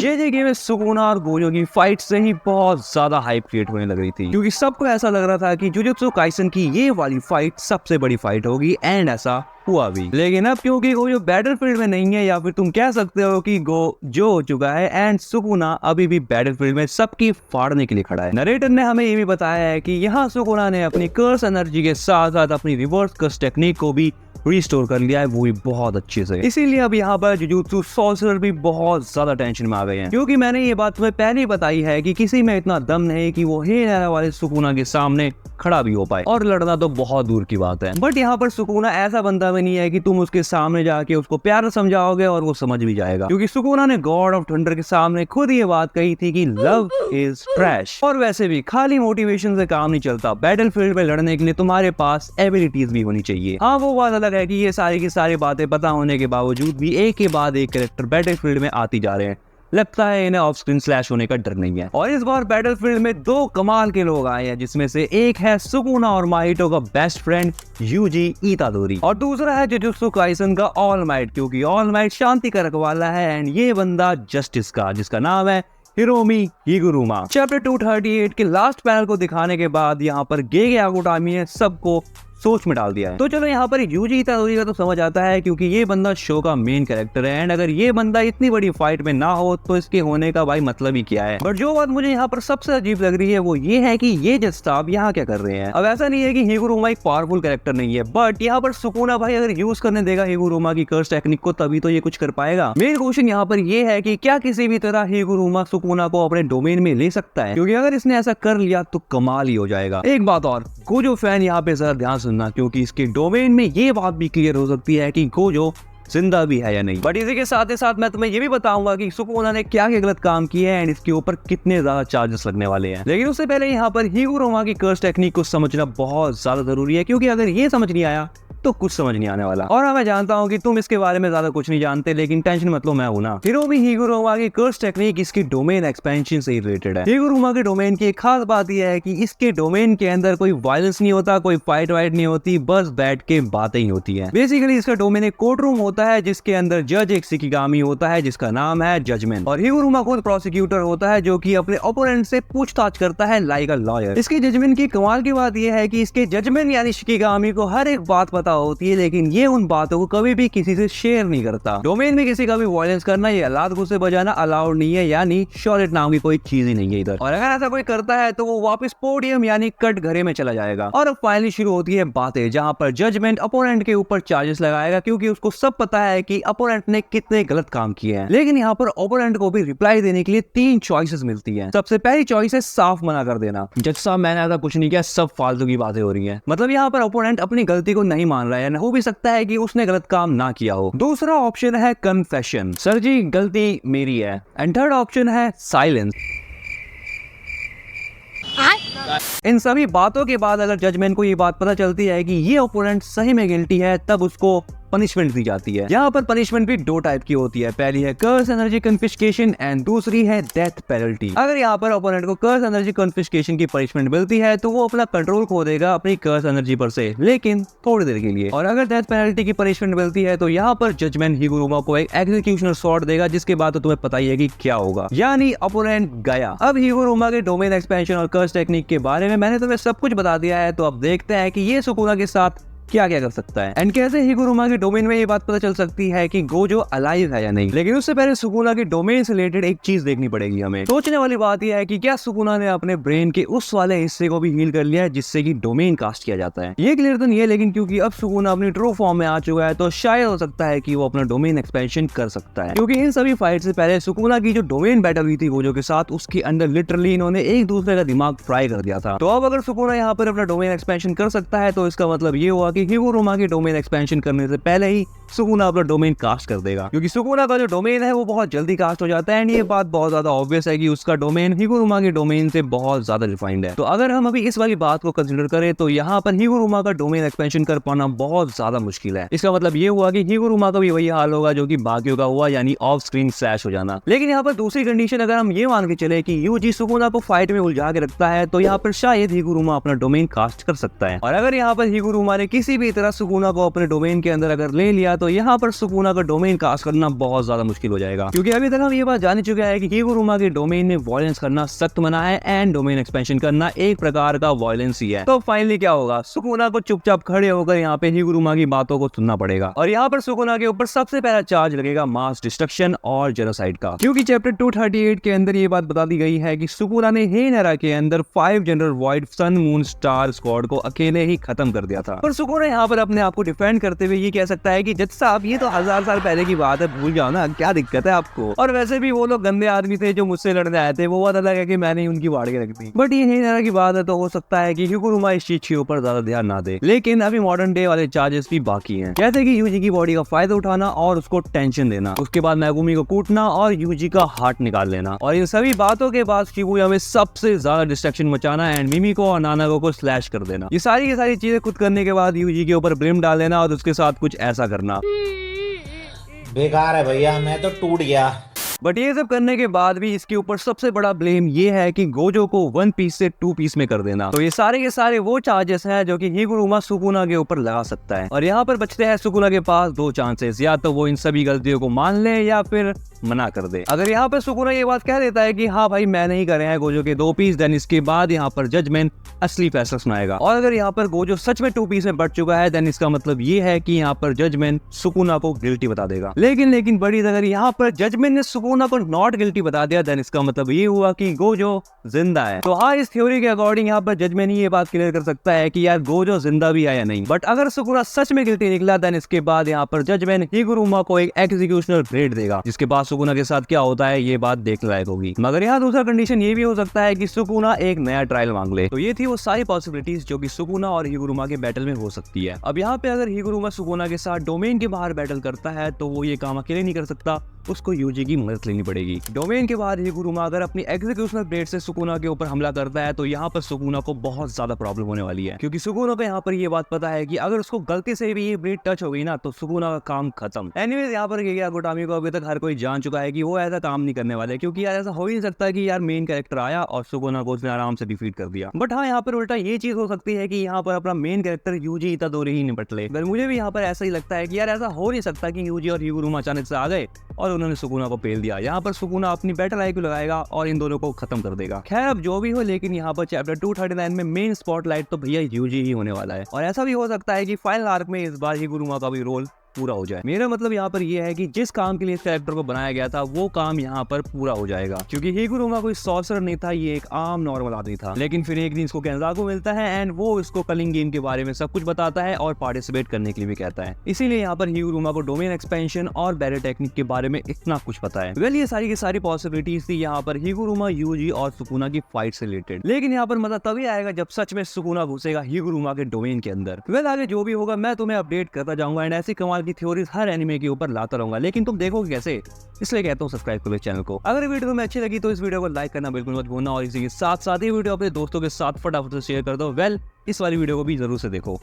JJK में Sukuna और Gojo की फाइट से ही बहुत ज्यादा हाइप क्रिएट होने लग रही थी, क्योंकि सबको ऐसा लग रहा था कि जुजुत्सु काइसन की ये वाली फाइट सबसे बड़ी फाइट होगी, एंड ऐसा हुआ भी। लेकिन अब क्योंकि गोजो बैटलफील्ड में नहीं है, या फिर तुम कह सकते हो कि जो हो चुका है, एंड सुकुना अभी भी बैटलफील्ड में सबकी फाड़ने के लिए खड़ा है। नरेटर ने हमें ये भी बताया है कि यहाँ सुकुना ने अपनी कर्स एनर्जी के साथ साथ अपनी रिवर्स कर्स टेक्निक को भी रिस्टोर कर लिया है, वो भी बहुत अच्छे से। इसीलिए अब यहाँ पर जुजुत्सु सॉर्सरर भी बहुत ज्यादा टेंशन में आ गए हैं, क्योंकि मैंने ये बात तुम्हें पहले ही बताई है कि किसी में इतना दम नहीं कि वो हे वाले सुकुना के सामने खड़ा भी हो पाए, और लड़ना तो बहुत दूर की बात है। बट यहाँ पर सुकुना ऐसा बंदा भी नहीं है कि तुम उसके सामने जाके उसको प्यार समझाओगे और वो समझ भी जाएगा, क्योंकि सुकुना ने गॉड ऑफ थंडर के सामने खुद ये बात कही थी कि लव इज ट्रैश। और वैसे भी खाली मोटिवेशन से काम नहीं चलता, बैटलफील्ड में लड़ने के लिए तुम्हारे पास एबिलिटीज भी होनी चाहिए। हाँ, वो बात अलग है कि ये सारी की सारी बातें पता होने के बावजूद भी एक के बाद एक कैरेक्टर बैटलफील्ड में आती जा रहे हैं। लगता है इन्हें ऑफ स्क्रीन स्लैश होने का डर नहीं है। और इस बार बैटलफील्ड में दो कमाल के लोग आए हैं, जिसमें से एक है सुकुना और माइटो का बेस्ट फ्रेंड यूजी इतादोरी, और दूसरा है जुजुत्सु काइसन का ऑल माइट, क्योंकि ऑल माइट शांति का रखवाला है, एंड ये बंदा जस्टिस का, जिसका नाम है हिरोमी हिगुरुमा। चैप्टर 238 के लास्ट पैनल को दिखाने के बाद यहाँ पर गेगे आगुटामी ने सबको सोच में डाल दिया है। तो चलो यहाँ पर यूजी इतादोरी का तो समझ आता है, क्योंकि ये बंदा शो का मेन कैरेक्टर है, एंड अगर ये बंदा इतनी बड़ी फाइट में ना हो तो इसके होने का भाई मतलब ही क्या है। बट जो बात मुझे यहाँ पर सबसे अजीब लग रही है वो ये है कि ये जज साहब यहाँ क्या कर रहे हैं। अब ऐसा नहीं है कि हिगुरुमा एक पावरफुल कैरेक्टर नहीं है, बट यहाँ पर सुकुना भाई अगर यूज करने देगा हिगुरुमा की कर्स टेक्निक को, तभी तो ये कुछ कर पाएगा। मेन क्वेश्चन यहाँ पर ये है कि क्या किसी भी तरह हिगुरुमा सुकुना को अपने डोमेन में ले सकता है, क्योंकि अगर इसने ऐसा कर लिया तो कमाल ही हो जाएगा। एक बात और, गोजो फैन यहाँ पे जरा ध्यान सुनना, क्योंकि इसके डोमेन में ये बात भी क्लियर हो सकती है कि गोजो जिंदा भी है या नहीं। बट इसी के साथ ही साथ मैं तुम्हें ये भी बताऊंगा कि सुकुना ने क्या क्या गलत काम किए हैं, एंड इसके ऊपर कितने ज्यादा चार्जेस लगने वाले हैं। लेकिन उससे पहले यहाँ पर हिगुरुमा की कर्स टेक्निक को समझना बहुत ज्यादा जरूरी है, क्योंकि अगर ये समझ नहीं आया तो कुछ समझ नहीं आने वाला। और मैं जानता हूँ कि तुम इसके बारे में ज्यादा कुछ नहीं जानते, लेकिन टेंशन मत लो, मैं हूं ना। हिरोमी हिगुरुमा की कर्स टेक्निक इसकी डोमेन एक्सपेंशन से रिलेटेड है। हिगुरुमा के डोमेन की एक खास बात यह है कि इसके डोमेन के अंदर कोई वायलेंस नहीं होता, कोई फाइट वाइट नहीं होती, बस बैठ के बातें ही होती है। बेसिकली इसका डोमेन एक कोर्ट रूम होता है, जिसके अंदर जज एक शिकिगामी होता है जिसका नाम है जजमेंट, और हिगुरुमा खुद प्रोसिक्यूटर होता है, जो कि अपने ओपोनेंट से पूछताछ करता है लाइक अ लॉयर। इसके जजमेंट की कमाल की बात यह है कि इसके जजमेंट यानी शिकिगामी को हर एक बात पता होती है, लेकिन ये उन बातों को कभी भी किसी से शेयर नहीं करता। डोमेन में किसी का भी वायलेंस करना या लात घुसे बजाना अलाउड नहीं है, यानी शॉलेट नाम की कोई चीज ही नहीं है इधर। और अगर ऐसा कोई करता है तो वो वापस पोडियम यानी कट घरे में चला जाएगा। और अब फाइनली शुरू होती है बातें, जहां पर जजमेंट अपोनेंट के ऊपर चार्जेस लगाएगा, क्योंकि उसको सब पता है कि अपोनेंट ने कितने गलत काम किए हैं। लेकिन यहाँ पर ओपोनेंट को भी रिप्लाई देने के लिए 3 चॉइसेस मिलती हैं। सबसे पहली चॉइस है साफ मना कर देना, जज साहब मैंने ऐसा कुछ नहीं किया, सब फालतू की बातें हो रही हैं। मतलब यहाँ पर ओपोनेंट अपनी गलती को नहीं मान रहा है, हो भी सकता है कि उसने गलत काम ना किया हो। दूसरा ऑप्शन है कन्फेशन, सर जी गलती मेरी है। एंड थर्ड ऑप्शन है साइलेंस। इन सभी बातों के बाद अगर जजमेंट को ये बात पता चलती है कि ये ओपोनेंट सही में गिल्टी है, तब उसको पनिशमेंट दी जाती है। यहाँ पर पनिशमेंट भी 2 टाइप की होती है, पहली है कर्स एनर्जी कन्फिस्केशन एंड दूसरी है डेथ पेनल्टी। अगर यहाँ पर ओपोनेंट को कर्स एनर्जी कन्फिस्केशन की पनिशमेंट मिलती है तो वो अपना कंट्रोल खो देगा अपनी कर्स एनर्जी पर से, लेकिन थोड़ी देर के लिए। और अगर डेथ पेनल्टी की पनिशमेंट मिलती है तो यहाँ पर जजमेंट हिगुरुमा को एक एग्जीक्यूशनल स्वॉर्ड देगा, जिसके बाद तो तुम्हें पता ही है कि क्या होगा, यानी ओपोनेंट गया। अब हिगुरुमा के डोमेन एक्सपेंशन और कर्स टेक्निक के बारे में मैंने तुम्हें सब कुछ बता दिया है, तो अब देखते हैं कि ये सुकुना के साथ क्या क्या कर सकता है, एंड कैसे हिगुरुमा के डोमेन में ये बात पता चल सकती है कि गोजो अलाइव है या नहीं। लेकिन उससे पहले सुकुना के डोमेन से रिलेटेड एक चीज देखनी पड़ेगी हमें। सोचने वाली बात यह है कि क्या सुकुना ने अपने ब्रेन के उस वाले हिस्से को भी हील कर लिया है जिससे कि डोमेन कास्ट किया जाता है। ये क्लियर तो नहीं है, लेकिन क्योंकि अब सुकुना अपनी ट्रू फॉर्म में आ चुका है, तो शायद हो सकता है कि वो अपना डोमेन एक्सपेंशन कर सकता है। क्योंकि इन सभी फाइट से पहले सुकुना की जो डोमेन बैटल हुई थी गोजो के साथ, उसके अंदर लिटरली इन्होंने एक दूसरे का दिमाग फ्राई कर दिया था। तो अब अगर सुकुना यहाँ पर अपना डोमेन एक्सपेंशन कर सकता है, तो इसका मतलब ये हुआ कि हिगुरुमा के डोमेन एक्सपेंशन करने से पहले ही सुकुना अपना डोमेन कास्ट कर देगा, क्योंकि सुकुना का जो डोमेन है वो बहुत जल्दी कास्ट हो जाता है। एंड ये बात बहुत ज्यादा ऑब्वियस है कि उसका डोमेन हिगुरुमा के डोमेन से बहुत ज्यादा रिफाइंड है। तो अगर हम अभी इस वाली बात को कंसीडर करें तो यहाँ पर हिगुरुमा का डोमेन एक्सपेंशन कर पाना बहुत ज्यादा मुश्किल है। इसका मतलब ये हुआ कि हिगुरुमा का भी वही हाल होगा जो कि बाकियों का हुआ, यानी ऑफ स्क्रीन स्लैश हो जाना। लेकिन यहाँ पर दूसरी कंडीशन अगर हम ये मान के चले कि यूजी सुकुना को फाइट में उलझा के रखता है, तो यहाँ पर शायद हिगुरुमा अपना डोमेन कास्ट कर सकता है। और अगर यहाँ पर हिगुरुमा ने किसी किसी भी तरह सुकुना को अपने डोमेन के अंदर अगर ले लिया तो यहाँ पर सुकुना का डोमेन कास्ट करना बहुत ज्यादा मुश्किल हो जाएगा, क्योंकि अभी तक हम ये बात जान चुके हैं कि हिगुरुमा के डोमेन में वायलेंस करना सख्त मना है एंड डोमेन एक्सपेंशन करना एक प्रकार का वायलेंस ही है। तो फाइनली क्या होगा, सुकुना को चुपचाप खड़े होकर यहाँ पे हिगुरुमा की बातों को सुनना पड़ेगा और यहाँ पर सुकुना के ऊपर सबसे पहला चार्ज लगेगा मास डिस्ट्रक्शन और जेनोसाइड का, क्योंकि चैप्टर 238 के अंदर ये बात बता दी गई है कि सुकुना ने हेन एरा के अंदर 5 general void sun moon star squad को अकेले ही खत्म कर दिया था। पर सुकुना यहाँ पर अपने आप को डिफेंड करते हुए ये कह सकता है कि जज साहब ये तो 1000 साल पहले की बात है, भूल जाओ ना, क्या दिक्कत है आपको। और वैसे भी वो लोग गंदे आदमी थे जो मुझसे लड़ने आए थे, वो बात अलग है कि मैंने उनकी वाड़ के रख दी। बट ये हेन एरा की बात है तो हो सकता है कि हिगुरुमा इस चीज के ऊपर ज्यादा ध्यान ना दे, लेकिन अभी मॉडर्न डे वाले चार्जेस भी बाकी हैं। कहते कि यूजी की बॉडी का फायदा उठाना और उसको टेंशन देना, उसके बाद मैगुमी को कूटना और यूजी का हार्ट निकाल लेना, और इन सभी बातों के बाद शिबुया में सबसे ज्यादा डिस्ट्रक्शन मचाना एंड मिमिको और नानाको को स्लैश कर देना। ये सारी की सारी चीजें खुद करने के बाद यूजी के ऊपर ब्लेम डाल देना और उसके साथ कुछ ऐसा करना। बेकार है भैया, मैं तो टूट गया। बट ये सब करने के बाद भी इसके ऊपर सबसे बड़ा ब्लेम ये है कि गोजो को 1 पीस से 2 पीस में कर देना। तो ये सारे के सारे वो चार्जेस हैं जो कि हिगुरुमा सुकुना के ऊपर लगा सकता है, और यहाँ पर बचते हैं सुकुना के पास 2 चांसेस, या तो वो इन सभी गलतियों को मान ले या फिर मना कर दे। अगर यहाँ पर सुकुना ये बात कह देता है कि हाँ भाई मैंने ही करे हैं गोजो के 2 पीस, देन इसके बाद यहाँ पर जजमेंट असली फैसला सुनाएगा। और अगर यहाँ पर गोजो सच में 2 पीस में बढ़ चुका है देन इसका मतलब ये है कि यहाँ पर जजमेंट सुकुना को गिल्टी बता देगा। लेकिन बड़ी अगर यहाँ पर जजमेंट ने सुकुना को नॉट गिल्टी बता दिया देन इसका मतलब ये हुआ कि गोजो जिंदा है। तो हाँ, इस थ्योरी के अकॉर्डिंग यहाँ पर जजमेंट ही ये बात क्लियर कर सकता है कि यार गोजो जिंदा भी है या नहीं। बट अगर सुकुना सच में गिल्टी निकला देन इसके बाद यहाँ पर जजमेंट हिगुरुमा को एक एग्जीक्यूशनल ग्रेड देगा, जिसके बाद सुकुना के साथ क्या होता है ये बात देखने लायक होगी। मगर यहाँ दूसरा कंडीशन ये भी हो सकता है कि सुकुना एक नया ट्रायल मांग ले। तो ये थी वो सारी पॉसिबिलिटीज जो कि सुकुना और हिगुरुमा के बैटल में हो सकती है। अब यहाँ पे अगर हिगुरुमा सुकुना के साथ डोमेन के बाहर बैटल करता है तो वो ये काम अकेले नहीं कर सकता, उसको यूजी की मदद लेनी पड़ेगी। डोमेन के बाद हिगुरुमा अगर अपनी एग्जीक्यूशनल ब्लेड से सुकुना के ऊपर हमला करता है तो यहाँ पर सुकुना को बहुत ज्यादा प्रॉब्लम होने वाली है, क्योंकि सुकुना को यहाँ पर ये बात पता है कि अगर उसको गलती से भी ये ब्लेड टच हो गई ना तो सुकुना का काम खत्म। एनीवेज यहाँ पर गोटामी को अभी तक हर कोई जान चुका है कि वो ऐसा काम नहीं करने वाले, क्योंकि यार ऐसा हो ही नहीं सकता कि यार मेन कैरेक्टर आया और सुकुना को उसने आराम से डिफीट कर दिया। बट हाँ, यहाँ पर उल्टा ये चीज हो सकती है कि यहाँ पर अपना मेन कैरेक्टर यूजी इतादोरी ही निपट ले। मुझे भी यहाँ पर ऐसा ही लगता है कि यार ऐसा हो नहीं सकता कि यूजी और हिगुरुमा अचानक से आ गए और उन्होंने सुकुना को पेल दिया। यहाँ पर सुकुना अपनी बैटल आईक्यू लगाएगा और इन दोनों को खत्म कर देगा। खैर अब जो भी हो, लेकिन यहाँ पर चैप्टर 239 में मेन स्पॉटलाइट तो भैया यूजी ही होने वाला है, और ऐसा भी हो सकता है कि फाइनल आर्क में इस बार हिगुरुमा का भी रोल पूरा हो जाए। मेरा मतलब यहाँ पर यह है कि जिस काम के लिए इस कैरेक्टर को बनाया गया था वो काम यहाँ पर पूरा हो जाएगा, क्योंकि हिगुरुमा कोई सॉर्सरर नहीं था, ये एक आम नॉर्मल आदमी था। लेकिन फिर एक दिन इसको केंजाकू मिलता है एंड वो इसको कलिंग गेम के बारे में सब कुछ बताता है और पार्टिसिपेट करने के लिए भी कहता है। इसीलिए यहाँ पर हिगुरुमा को डोमेन एक्सपेंशन और बैरल टेक्निक के बारे में इतना कुछ पता है। वेल ये सारी की सारी पॉसिबिलिटीज थी यहाँ पर हिगुरुमा, यूजी और सुकुना की फाइट से रिलेटेड। लेकिन यहाँ पर मजा तभी आएगा जब सच में सुकुना घुसेगा हिगुरुमा के डोमेन के अंदर। वेल आगे जो भी होगा मैं तुम्हें अपडेट करता जाऊंगा एंड ऐसी कमाल की थ्योरीज हर एनिमे के ऊपर लाता रहूंगा, लेकिन तुम देखोगे कैसे, इसलिए कहता हूँ सब्सक्राइब करो इस चैनल को। अगर वीडियो तुम्हें अच्छी लगी तो इस वीडियो को लाइक करना बिल्कुल मत भूलना, और इसी के साथ साथ ही वीडियो अपने दोस्तों के साथ फटाफट से शेयर कर दो। वेल इस वाली वीडियो को भी जरूर से देखो।